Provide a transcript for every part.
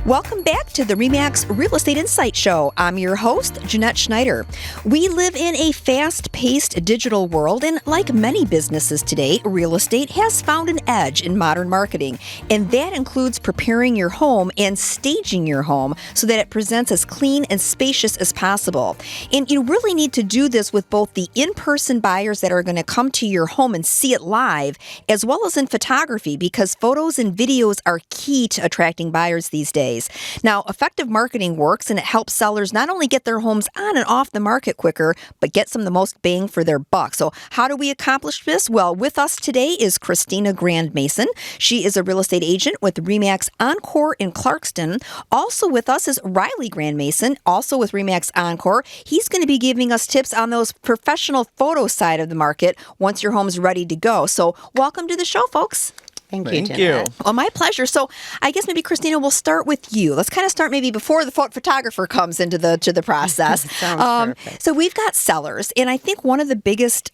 Welcome back to the RE/MAX Real Estate Insight Show. I'm your host, Jeanette Schneider. We live in a fast-paced digital world, and like many businesses today, real estate has found an edge in modern marketing, and that includes preparing your home and staging your home so that it presents as clean and spacious as possible. And you really need to do this with both the in-person buyers that are going to come to your home and see it live, as well as in photography, because photos and videos are key to attracting buyers these days. Now, effective marketing works, and it helps sellers not only get their homes on and off the market quicker, but get some of the most bang for their buck. So how do we accomplish this? Well, with us today is Christina Grandmaison. She is a real estate agent with RE/MAX Encore in Clarkston. Also with us is Reilly Grandmaison, also with RE/MAX Encore. He's going to be giving us tips on those professional photo side of the market once your home's ready to go. So welcome to the show, folks. Thank you. Well, my pleasure. So I guess maybe, Christina, we'll start with you. Let's kind of start maybe before the photographer comes into the process. Sounds perfect. So we've got sellers, and I think one of the biggest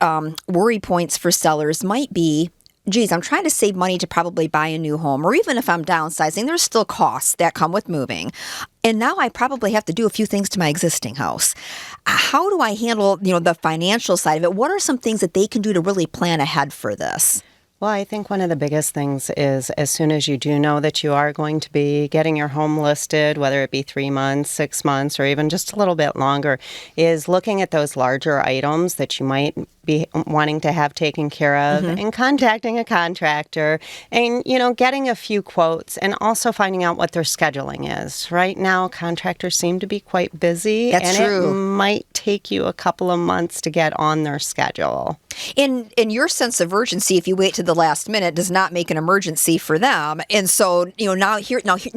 worry points for sellers might be, geez, I'm trying to save money to probably buy a new home, or even if I'm downsizing, there's still costs that come with moving. And now I probably have to do a few things to my existing house. How do I handle, the financial side of it? What are some things that they can do to really plan ahead for this? Well, I think one of the biggest things is as soon as you do know that you are going to be getting your home listed, whether it be 3 months, 6 months, or even just a little bit longer, is looking at those larger items that you might be wanting to have taken care of and contacting a contractor and, getting a few quotes and also finding out what their scheduling is. Right now, contractors seem to be quite busy. That's true. It might take you a couple of months to get on their schedule. In your sense of urgency, if you wait to the last minute, does not make an emergency for them. And so, now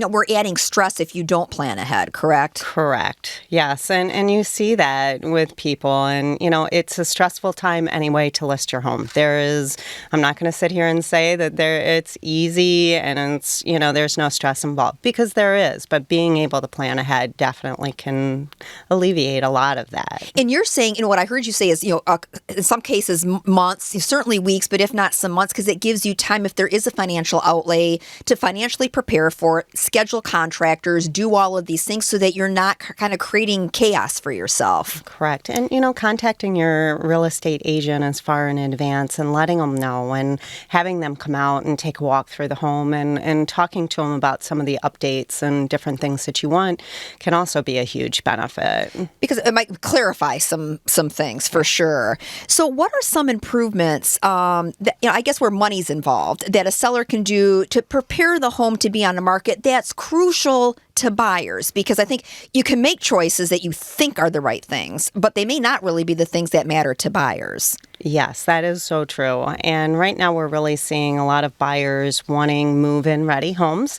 we're adding stress if you don't plan ahead, correct? Correct. Yes. And you see that with people. And, it's a stressful time anyway to list your home. I'm not going to sit here and say that it's easy and it's, there's no stress involved, because there is. But being able to plan ahead definitely can alleviate a lot of that. And you're saying, what I heard you say is, in some cases, months, certainly weeks, but if not some months, because it gives you time, if there is a financial outlay, to financially prepare for it, schedule contractors, do all of these things so that you're not kind of creating chaos for yourself. Correct. And, contacting your real estate agent as far in advance and letting them know and having them come out and take a walk through the home and talking to them about some of the updates and different things that you want can also be a huge benefit. Because it might clarify some things for sure. So what are some improvements that, I guess where money's involved, that a seller can do to prepare the home to be on the market that's crucial to buyers? Because I think you can make choices that you think are the right things, but they may not really be the things that matter to buyers. Yes, that is so true. And right now we're really seeing a lot of buyers wanting move-in ready homes.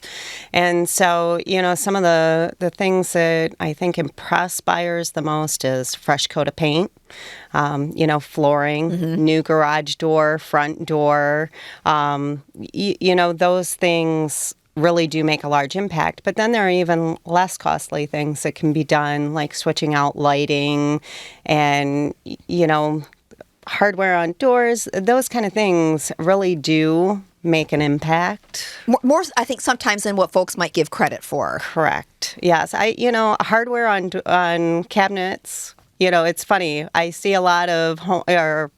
And so, some of the things that I think impress buyers the most is fresh coat of paint, flooring, new garage door, front door, those things really do make a large impact. But then there are even less costly things that can be done, like switching out lighting and, hardware on doors. Those kind of things really do make an impact. More, I think, sometimes than what folks might give credit for. Correct. Yes. Hardware on cabinets. It's funny. I see a lot of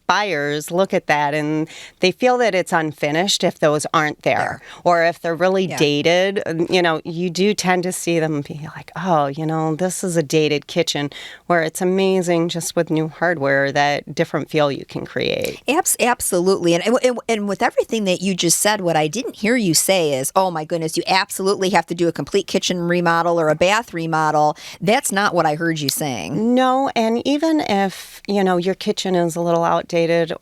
buyers look at that and they feel that it's unfinished if those aren't there. Or if they're really dated, you do tend to see them be like, oh, this is a dated kitchen, where it's amazing just with new hardware that different feel you can create. Absolutely. And with everything that you just said, what I didn't hear you say is, oh my goodness, you absolutely have to do a complete kitchen remodel or a bath remodel. That's not what I heard you saying. No, and even if, your kitchen is a little outdated,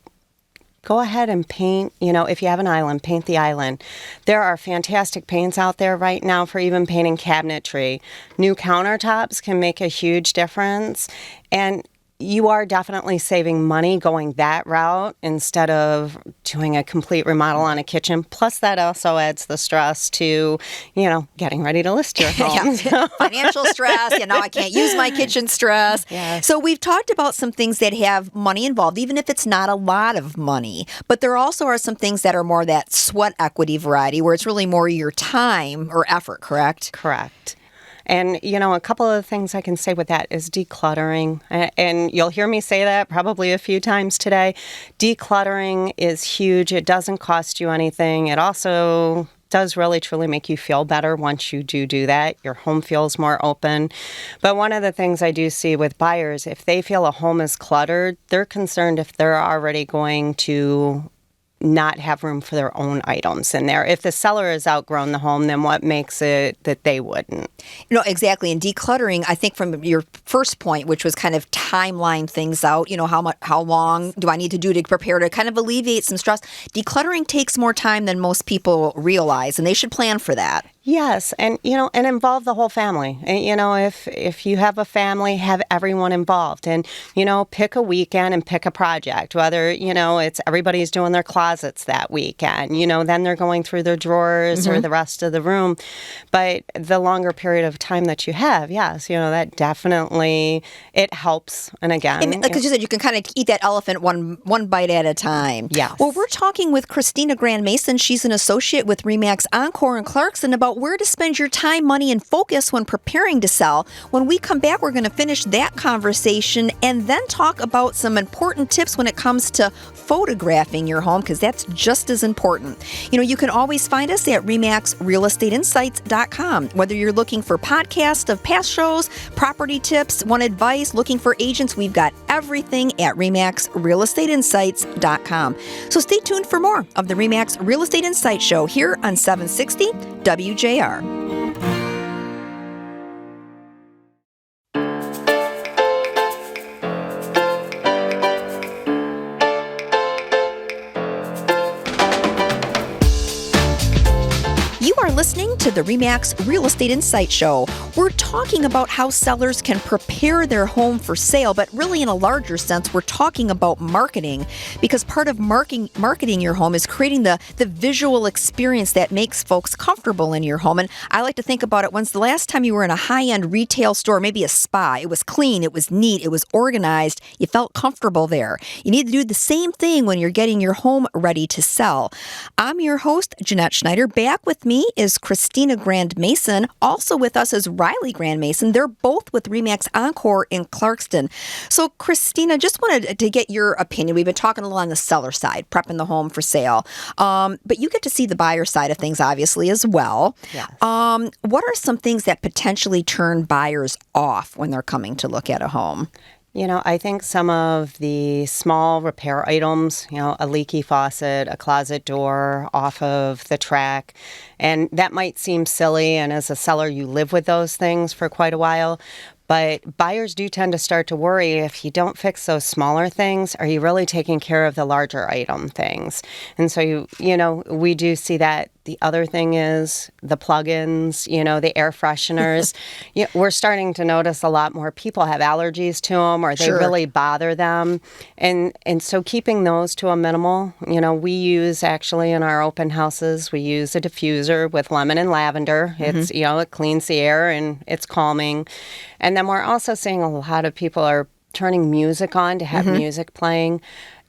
go ahead and paint, if you have an island, paint the island. There are fantastic paints out there right now for even painting cabinetry. New countertops can make a huge difference. And you are definitely saving money going that route instead of doing a complete remodel on a kitchen. Plus, that also adds the stress to, getting ready to list your home. Financial stress. Now I can't use my kitchen stress. Yes. So we've talked about some things that have money involved, even if it's not a lot of money. But there also are some things that are more that sweat equity variety, where it's really more your time or effort, correct? Correct. And, a couple of things I can say with that is decluttering. And you'll hear me say that probably a few times today. Decluttering is huge. It doesn't cost you anything. It also does really truly make you feel better once you do that. Your home feels more open. But one of the things I do see with buyers, if they feel a home is cluttered, they're concerned if they're already going to not have room for their own items in there. If the seller has outgrown the home, then what makes it that they wouldn't? Exactly. And decluttering, I think from your first point, which was kind of timeline things out, how long do I need to do to prepare to kind of alleviate some stress? Decluttering takes more time than most people realize, and they should plan for that. Yes, and and involve the whole family. And, if you have a family, have everyone involved, and pick a weekend and pick a project. Whether it's everybody's doing their closets that weekend. Then they're going through their drawers or the rest of the room. But the longer period of time that you have, yes, that definitely it helps. And again, like you said, you can kind of eat that elephant one bite at a time. Yes. Well, we're talking with Christina Grandmaison. She's an associate with RE/MAX Encore in Clarkston about where to spend your time, money, and focus when preparing to sell. When we come back, we're going to finish that conversation and then talk about some important tips when it comes to photographing your home, because that's just as important. You can always find us at RE/MAXRealestateInsights.com. Whether you're looking for podcasts of past shows, property tips, want advice, looking for agents, we've got everything at RE/MAXRealestateInsights.com. So stay tuned for more of the RE/MAX Real Estate Insight Show here on 760 WJR. You are listening to the RE/MAX Real Estate Insight Show. We're talking about how sellers can prepare their home for sale, but really in a larger sense, we're talking about marketing, because part of marketing your home is creating the visual experience that makes folks comfortable in your home. And I like to think about it, when's the last time you were in a high-end retail store, maybe a spa? It was clean, it was neat, it was organized, you felt comfortable there. You need to do the same thing when you're getting your home ready to sell. I'm your host, Jeanette Schneider. Back with me is Christina Grandmaison. Also with us is Reilly Grandmaison. They're both with RE/MAX Encore in Clarkston. So, Christina, just wanted to get your opinion. We've been talking a little on the seller side, prepping the home for sale. But you get to see the buyer side of things, obviously, as well. Yes. What are some things that potentially turn buyers off when they're coming to look at a home? I think some of the small repair items, a leaky faucet, a closet door off of the track, and that might seem silly, and as a seller, you live with those things for quite a while. But buyers do tend to start to worry, if you don't fix those smaller things, are you really taking care of the larger item things? And so, we do see that. The other thing is the plugins, the air fresheners. We're starting to notice a lot more people have allergies to them, or they really bother them. And so keeping those to a minimal, we use actually in our open houses, we use a diffuser with lemon and lavender. It's, it cleans the air and it's calming. And then we're also seeing a lot of people are turning music on to have music playing.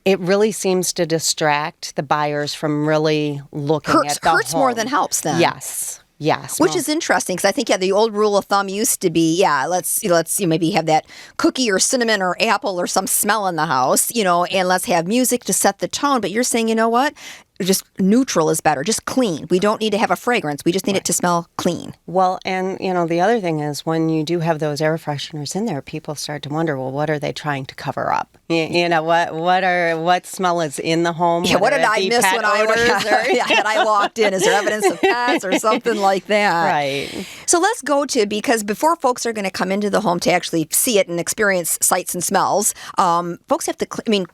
It really seems to distract the buyers from really looking at the hurts home. More than helps then. Yes. Which is interesting, because I think, the old rule of thumb used to be, let's maybe have that cookie or cinnamon or apple or some smell in the house, and let's have music to set the tone. But you're saying, you know what? Just neutral is better. Just clean. We don't need to have a fragrance. We just need it to smell clean. Well, and, the other thing is when you do have those air fresheners in there, people start to wonder, well, what are they trying to cover up? What smell is in the home? Yeah, what did I miss when I walked in? Is there evidence of pets or something like that? Right. So let's go to, because before folks are going to come into the home to actually see it and experience sights and smells, folks have to clean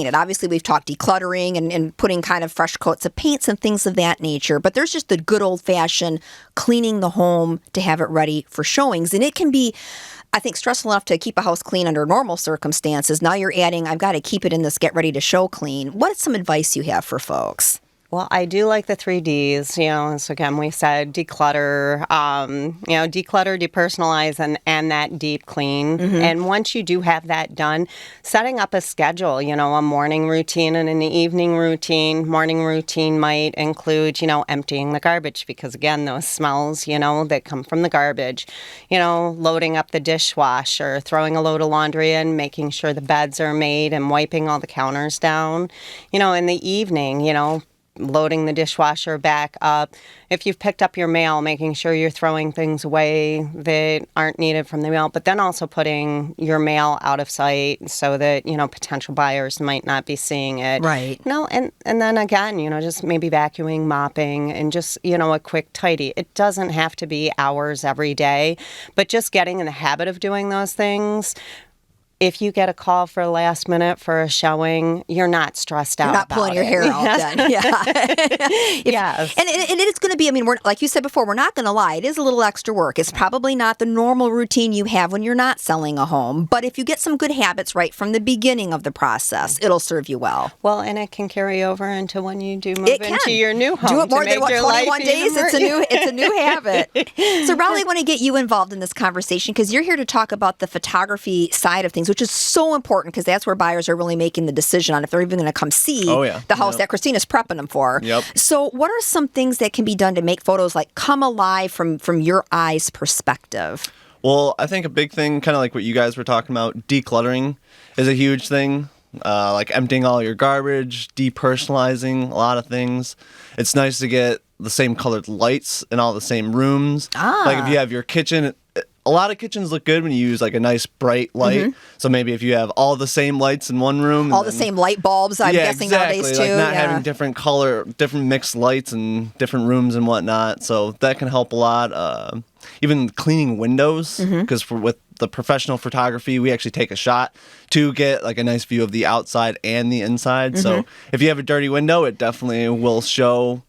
it. Obviously, we've talked decluttering and putting kind of fresh coats of paints and things of that nature. But there's just the good old-fashioned cleaning the home to have it ready for showings. And it can be, I think, stressful enough to keep a house clean under normal circumstances. Now you're adding, I've got to keep it in this get ready to show clean. What is some advice you have for folks? Well, I do like the 3Ds, so again, we said declutter, declutter, depersonalize, and that deep clean. And once you do have that done, setting up a schedule, a morning routine and an evening routine. Morning routine might include, emptying the garbage because, again, those smells, that come from the garbage, loading up the dishwasher, throwing a load of laundry in, making sure the beds are made and wiping all the counters down. In the evening, loading the dishwasher back up. If you've picked up your mail, making sure you're throwing things away that aren't needed from the mail, but then also putting your mail out of sight so that, potential buyers might not be seeing it. Right. And then again, just maybe vacuuming, mopping, and just, a quick tidy. It doesn't have to be hours every day, but just getting in the habit of doing those things. If you get a call for last minute for a showing, you're not stressed out. You're not pulling your hair out then. Yeah. Yes. And it's going to be, we're, like you said before, we're not going to lie. It is a little extra work. It's probably not the normal routine you have when you're not selling a home. But if you get some good habits right from the beginning of the process, it'll serve you well. Well, and it can carry over into when you do move into your new home. Do it more than 21 days. It's a new habit. So, Reilly, I want to get you involved in this conversation because you're here to talk about the photography side of things, which is so important because that's where buyers are really making the decision on if they're even going to come see the house that Christina's prepping them for. Yep. So what are some things that can be done to make photos come alive from your eyes perspective? Well, I think a big thing, kind of like what you guys were talking about, decluttering is a huge thing. Like emptying all your garbage, depersonalizing a lot of things. It's nice to get the same colored lights in all the same rooms. Like if you have your kitchen, a lot of kitchens look good when you use like a nice bright light. So maybe if you have all the same lights in one room. All the same light bulbs, I'm guessing nowadays too. Like not having different color, different mixed lights in different rooms and whatnot. So that can help a lot. Even cleaning windows, because with the professional photography, we actually take a shot to get like a nice view of the outside and the inside. So if you have a dirty window, it definitely will show.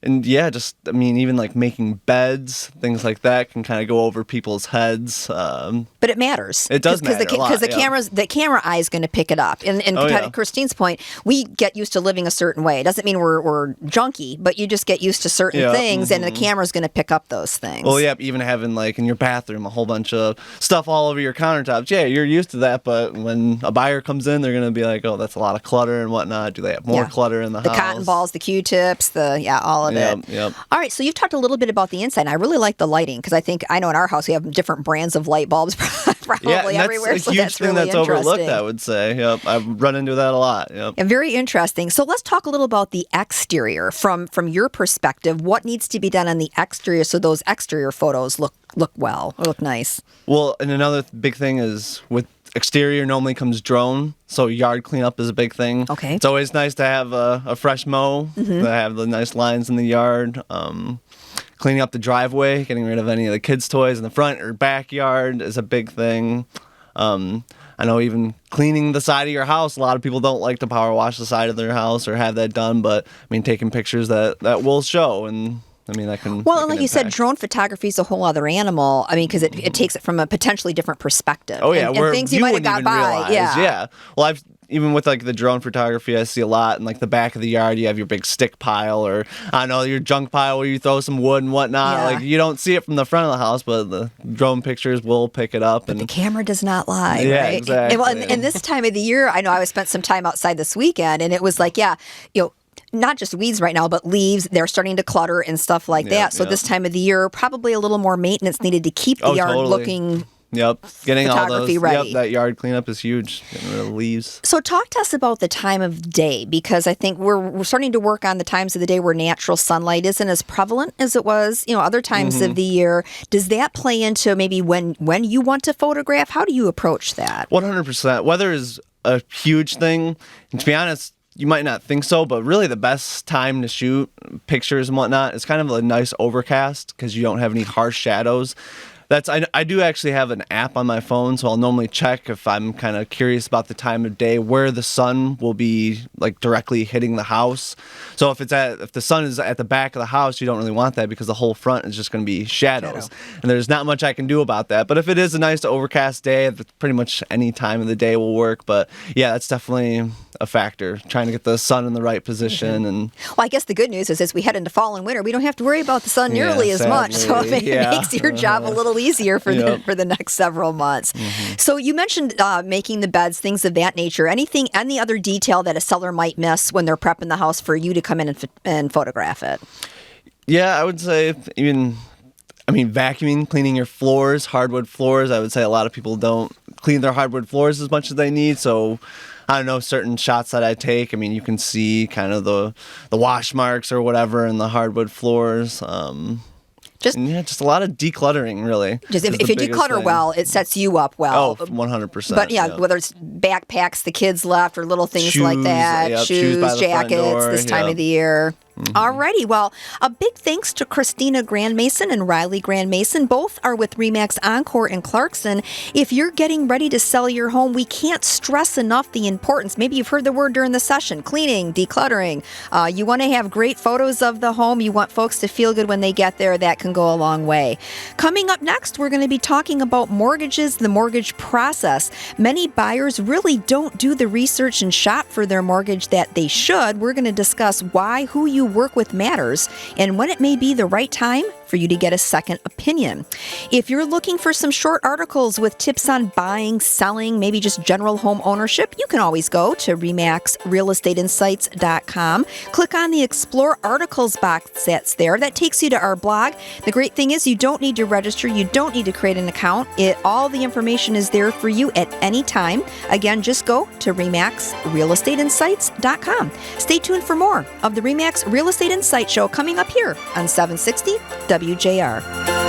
And yeah, even like making beds, things like that can kind of go over people's heads. But it matters. It does matter a lot, because the camera eye is going to pick it up. And to Christine's point, we get used to living a certain way. It doesn't mean we're junky, but you just get used to certain things, and the camera's going to pick up those things. Well, yeah, even having like in your bathroom a whole bunch of stuff all over your countertops. Yeah, you're used to that, but when a buyer comes in, they're going to be like, oh, that's a lot of clutter and whatnot. Do they have more clutter in the house? The cotton balls, the Q-tips, all of it. Yep. All right, so you've talked a little bit about the inside. I really like the lighting because I know in our house we have different brands of light bulbs probably everywhere. That's a huge thing that's overlooked, I would say. Yep, I've run into that a lot. Yep. And very interesting. So let's talk a little about the exterior from your perspective. What needs to be done on the exterior so those exterior photos look well or look nice? Well, and another big thing is with exterior normally comes drone, so yard cleanup is a big thing. Okay. It's always nice to have a fresh mow, to have the nice lines in the yard. Cleaning up the driveway, getting rid of any of the kids' toys in the front or backyard is a big thing. I know even cleaning the side of your house, a lot of people don't like to power wash the side of their house or have that done, but taking pictures that will show, and that can. Well, and like you said, drone photography is a whole other animal. Because it takes it from a potentially different perspective. Oh yeah, and things you might have got by. Realize. Yeah. Well, even with like the drone photography, I see a lot in like the back of the yard. You have your big stick pile, or I don't know, your junk pile where you throw some wood and whatnot. Yeah. Like you don't see it from the front of the house, but the drone pictures will pick it up. But the camera does not lie. Yeah, right? exactly. And this time of the year, I know I spent some time outside this weekend, and it was like, not just weeds right now, but leaves. They're starting to clutter and stuff like that. So this time of the year, probably a little more maintenance needed to keep the yard looking. Yep, getting all those. Ready. Yep, that yard cleanup is huge. Getting rid of the leaves. So talk to us about the time of day, because I think we're starting to work on the times of the day where natural sunlight isn't as prevalent as it was, other times of the year. Does that play into maybe when you want to photograph? How do you approach that? 100%. Weather is a huge thing. And to be honest, you might not think so, but really the best time to shoot pictures and whatnot is kind of a nice overcast because you don't have any harsh shadows. I do actually have an app on my phone, so I'll normally check if I'm kind of curious about the time of day where the sun will be like directly hitting the house. So if the sun is at the back of the house, you don't really want that because the whole front is just going to be shadows. And there's not much I can do about that. But if it is a nice overcast day, pretty much any time of the day will work. But yeah, that's definitely a factor, trying to get the sun in the right position. And well, I guess the good news is as we head into fall and winter, we don't have to worry about the sun nearly as much. So it makes your job a little easier for the next several months. So you mentioned making the beds, things of that nature. Any other detail that a seller might miss when they're prepping the house for you to come in and photograph it? Yeah, I would say vacuuming, cleaning your floors, hardwood floors. I would say a lot of people don't clean their hardwood floors as much as they need. So I don't know, certain shots that I take, you can see kind of the wash marks or whatever in the hardwood floors. Just a lot of decluttering, really. Just if you declutter well, it sets you up well. Oh, 100%. But whether it's backpacks the kids left or little things like that, shoes, jackets, this time of the year. Alrighty, well, a big thanks to Christina Grandmaison and Reilly Grandmaison. Both are with RE/MAX Encore in Clarkson. If you're getting ready to sell your home, we can't stress enough the importance. Maybe you've heard the word during the session, cleaning, decluttering. You want to have great photos of the home. You want folks to feel good when they get there. That can go a long way. Coming up next, we're going to be talking about mortgages, the mortgage process. Many buyers really don't do the research and shop for their mortgage that they should. We're going to discuss why who you work with matters and when it may be the right time for you to get a second opinion. If you're looking for some short articles with tips on buying, selling, maybe just general home ownership, you can always go to remaxrealestateinsights.com. Click on the Explore Articles box that's there. That takes you to our blog. The great thing is you don't need to register. You don't need to create an account. All the information is there for you at any time. Again, just go to remaxrealestateinsights.com. Stay tuned for more of the RE/MAX Real Estate Insight Show coming up here on 760 WJR.